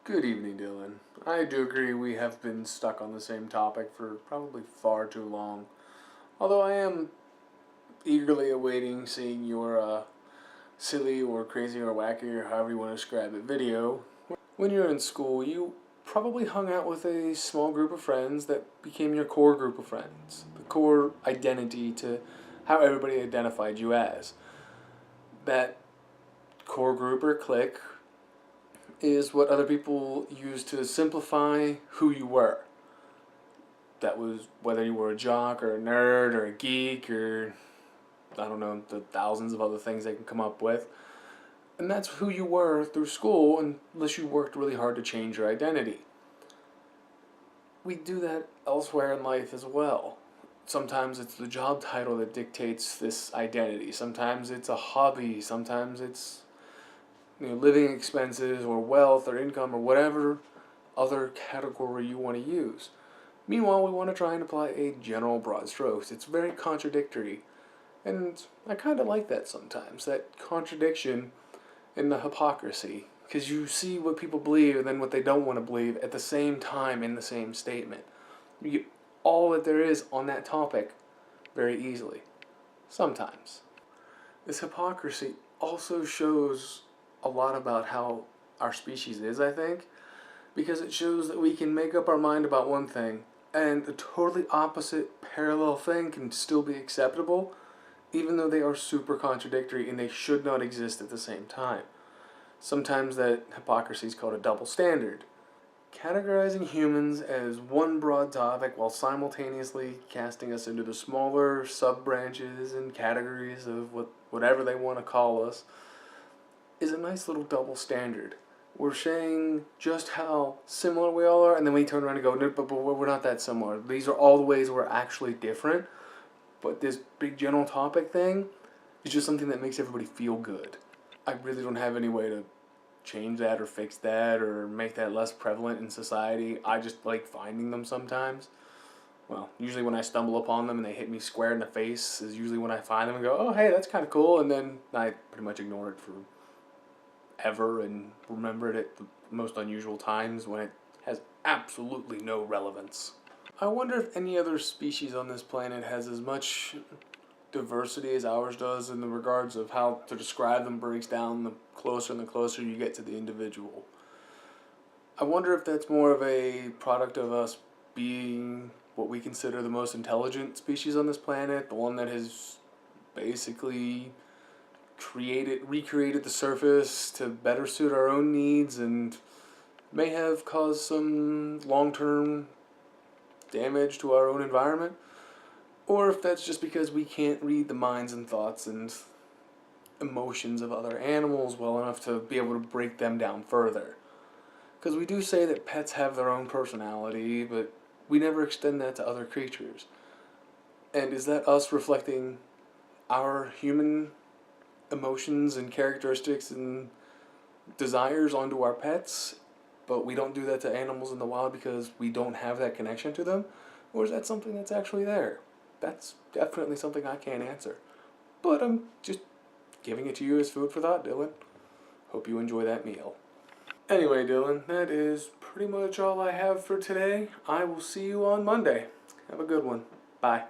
Good evening, Dylan. I do agree we have been stuck on the same topic for probably far too long. Although I am eagerly awaiting seeing your silly or crazy or wacky or however you want to describe it video. When you're in school, you probably hung out with a small group of friends that became your core group of friends. The core identity to how everybody identified you as. That core group or clique is what other people use to simplify who you were. That was whether you were a jock or a nerd or a geek or I don't know, the thousands of other things they can come up with. And that's who you were through school unless you worked really hard to change your identity. We do that elsewhere in life as well. Sometimes it's the job title that dictates this identity. Sometimes it's a hobby. Sometimes it's living expenses or wealth or income or whatever other category you want to use. Meanwhile, we want to try and apply a general broad strokes. It's very contradictory. And I kind of like that sometimes, that contradiction in the hypocrisy. Because you see what people believe and then what they don't want to believe at the same time in the same statement. You get all that there is on that topic very easily. Sometimes. This hypocrisy also shows a lot about how our species is, I think. Because it shows that we can make up our mind about one thing and a totally opposite parallel thing can still be acceptable, even though they are super contradictory and they should not exist at the same time. Sometimes that hypocrisy is called a double standard. Categorizing humans as one broad topic while simultaneously casting us into the smaller sub-branches and categories of whatever they want to call us is a nice little double standard. We're saying just how similar we all are, and then we turn around and go, no, but we're not that similar. These are all the ways we're actually different. But this big general topic thing is just something that makes everybody feel good. I really don't have any way to change that or fix that or make that less prevalent in society. I just like finding them sometimes. Well, usually when I stumble upon them and they hit me square in the face is usually when I find them and go, oh, hey, that's kind of cool. And then I pretty much ignore it for ever and remember it at the most unusual times when it has absolutely no relevance. I wonder if any other species on this planet has as much diversity as ours does in the regards of how to describe them breaks down the closer and the closer you get to the individual. I wonder if that's more of a product of us being what we consider the most intelligent species on this planet, the one that has basically recreated the surface to better suit our own needs and may have caused some long-term damage to our own environment, or if that's just because we can't read the minds and thoughts and emotions of other animals well enough to be able to break them down further. Because we do say that pets have their own personality, but we never extend that to other creatures. And is that us reflecting our human emotions and characteristics and desires onto our pets, but we don't do that to animals in the wild because we don't have that connection to them? Or is that something that's actually there? That's definitely something I can't answer. But I'm just giving it to you as food for thought, Dylan. Hope you enjoy that meal. Anyway, Dylan, that is pretty much all I have for today. I will see you on Monday. Have a good one. Bye.